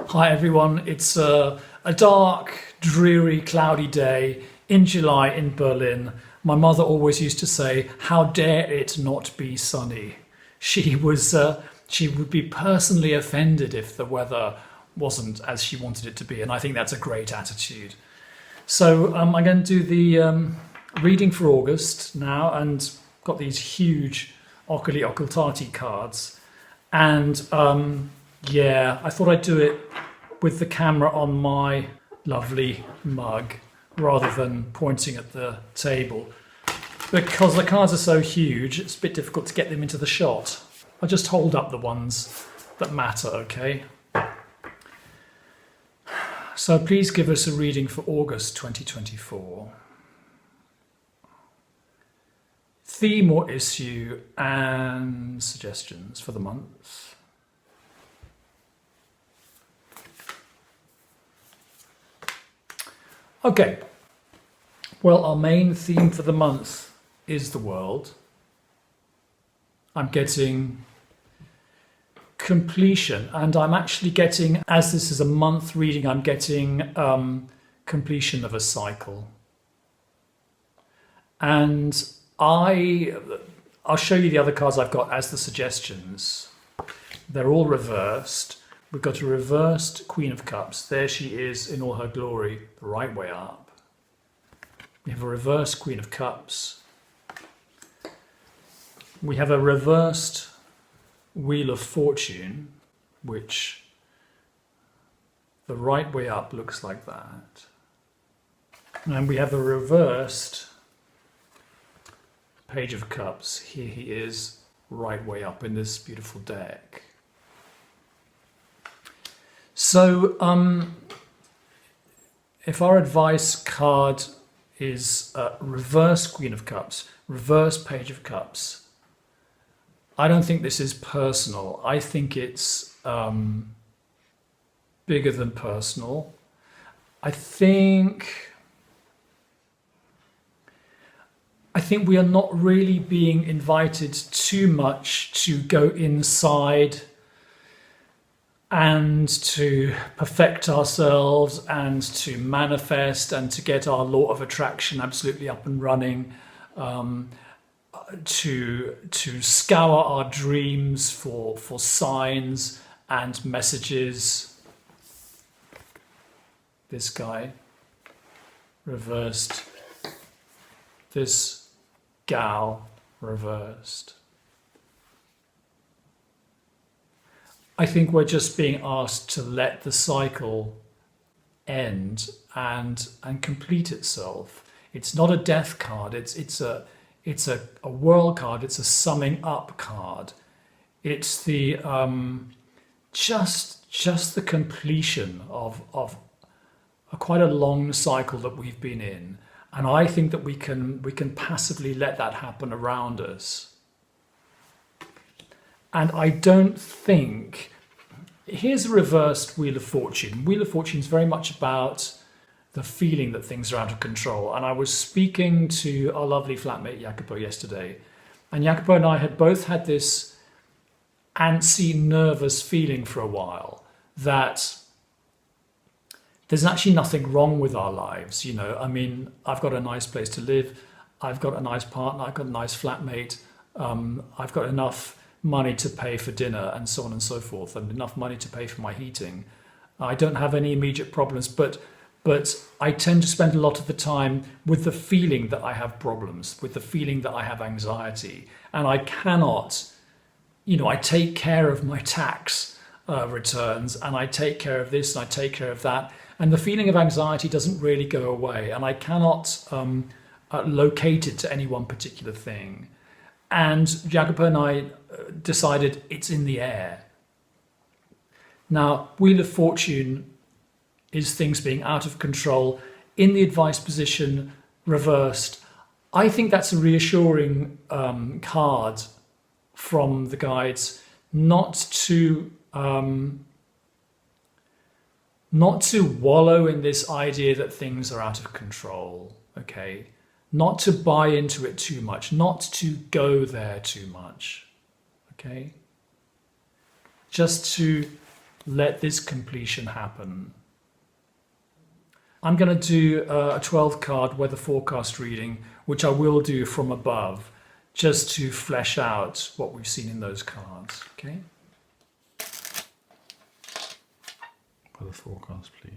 Hi everyone, it's a dark, dreary, cloudy day in July in Berlin. My mother always used to say, "How dare it not be sunny?" She would be personally offended if the weather wasn't as she wanted it to be, and I think that's a great attitude. So I'm going to do the reading for August now, and got these huge Oculi Occultati cards, and yeah, I thought I'd do it with the camera on my lovely mug rather than pointing at the table, because the cards are so huge it's a bit difficult to get them into the shot. I'll just hold up the ones that matter, okay? So please give us a reading for August 2024. Theme or issue and suggestions for the month. Okay, well, our main theme for the month is the world. I'm getting completion, and I'm actually getting, as this is a month reading, I'm getting completion of a cycle. And I'll show you the other cards I've got as the suggestions. They're all reversed. We've got a reversed Queen of Cups. There she is in all her glory, the right way up. We have a reversed Queen of Cups. We have a reversed Wheel of Fortune, which the right way up looks like that. And we have a reversed Page of Cups. Here he is, right way up in this beautiful deck. So if our advice card is reverse Queen of Cups, reverse Page of Cups, I don't think this is personal. I think it's bigger than personal. I think we are not really being invited too much to go inside and to perfect ourselves and to manifest and to get our law of attraction absolutely up and running, to scour our dreams for signs and messages. This guy reversed, this gal reversed. I think we're just being asked to let the cycle end and complete itself. It's not a death card. It's a world card. It's a summing up card. It's the just the completion of quite a long cycle that we've been in, and I think that we can passively let that happen around us. And I don't think, here's a reversed Wheel of Fortune. Wheel of Fortune is very much about the feeling that things are out of control. And I was speaking to our lovely flatmate Jacopo yesterday, and Jacopo and I had both had this antsy, nervous feeling for a while that there's actually nothing wrong with our lives. You know, I mean, I've got a nice place to live. I've got a nice partner. I've got a nice flatmate. I've got enough money to pay for dinner and so on and so forth, and enough money to pay for my heating. I don't have any immediate problems, but I tend to spend a lot of the time with the feeling that I have problems, with the feeling that I have anxiety, and I cannot, I take care of my tax returns, and I take care of this and I take care of that, and the feeling of anxiety doesn't really go away, and I cannot locate it to any one particular thing. And Jacopo and I decided it's in the air. Now, Wheel of Fortune is things being out of control in the advice position, reversed. I think that's a reassuring card from the guides, not to wallow in this idea that things are out of control, okay? Not to buy into it too much, not to go there too much, okay? Just to let this completion happen. I'm going to do a 12 card weather forecast reading, which I will do from above, just to flesh out what we've seen in those cards. Okay? Weather forecast, please.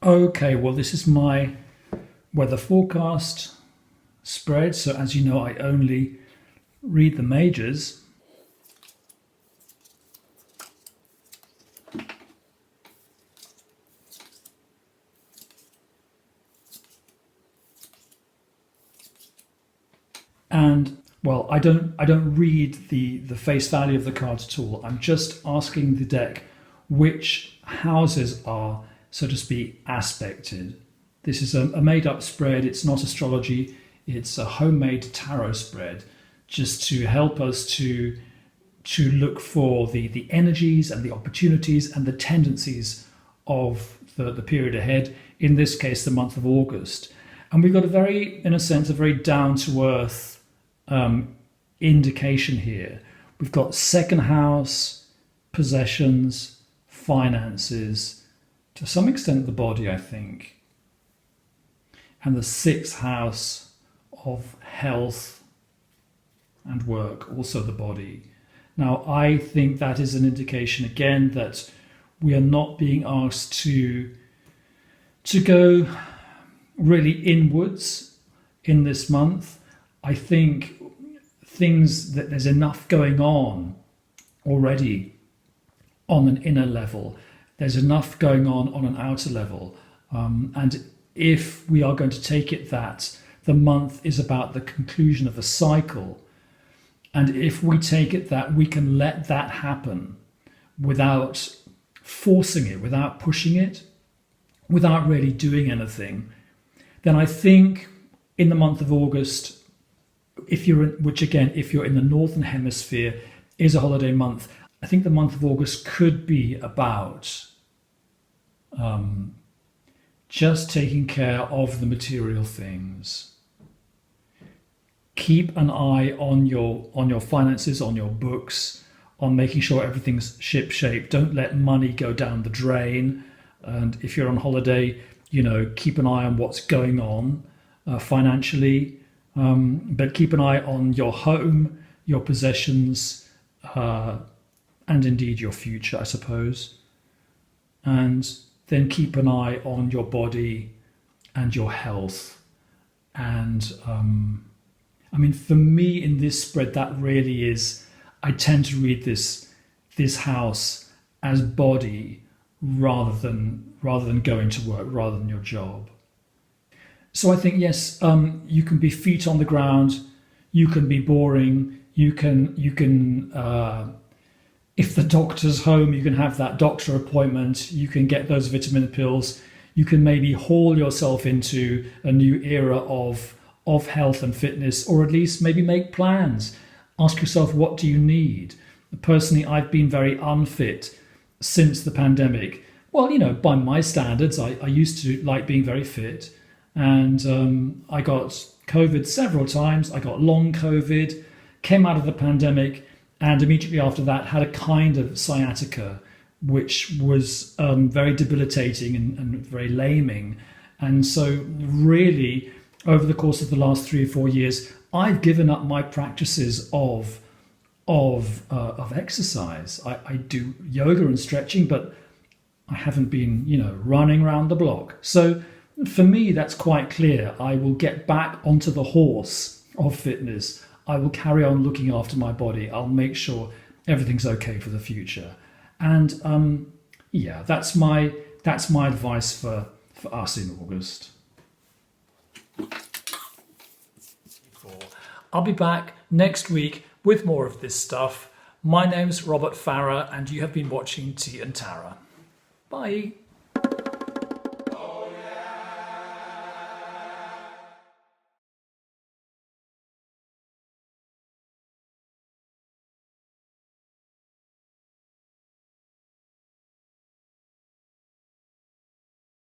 Okay, well, this is my weather forecast spread. So as you know, I only read the majors. And well, I don't read the face value of the cards at all. I'm just asking the deck which houses are, so to speak, aspected. This is a made-up spread. It's not astrology. It's a homemade tarot spread, just to help us to look for the energies and the opportunities and the tendencies of the period ahead, in this case, the month of August. And we've got in a sense, a very down-to-earth indication here. We've got second house, possessions, finances, to some extent the body, I think, and the sixth house of health and work, also the body. Now, I think that is an indication again that we are not being asked to go really inwards in this month. I think that there's enough going on already on an inner level. There's enough going on an outer level. And if we are going to take it that the month is about the conclusion of a cycle, and if we take it that we can let that happen without forcing it, without pushing it, without really doing anything, then I think in the month of August, if you're in the Northern Hemisphere, is a holiday month. I think the month of August could be about just taking care of the material things. Keep an eye on your finances, on your books, on making sure everything's ship-shape. Don't let money go down the drain. And if you're on holiday, keep an eye on what's going on financially. But keep an eye on your home, your possessions, and indeed your future, I suppose. And then keep an eye on your body and your health. And for me in this spread, that really is, I tend to read this house as body rather than going to work, rather than your job. So I think, yes, you can be feet on the ground, you can be boring, you can if the doctor's home, you can have that doctor appointment, you can get those vitamin pills, you can maybe haul yourself into a new era of health and fitness, or at least maybe make plans. Ask yourself, what do you need? Personally, I've been very unfit since the pandemic. Well, by my standards, I used to like being very fit. And I got COVID several times. I got long COVID, came out of the pandemic, and immediately after that had a kind of sciatica, which was very debilitating and very laming. And so really, over the course of the last 3 or 4 years, I've given up my practices of exercise. I do yoga and stretching, but I haven't been, running around the block. So for me, that's quite clear. I will get back onto the horse of fitness. I will carry on looking after my body. I'll make sure everything's okay for the future. And that's my advice for us in August. I'll be back next week with more of this stuff. My name's Robert Farrer, and you have been watching Tea and Tara. Bye.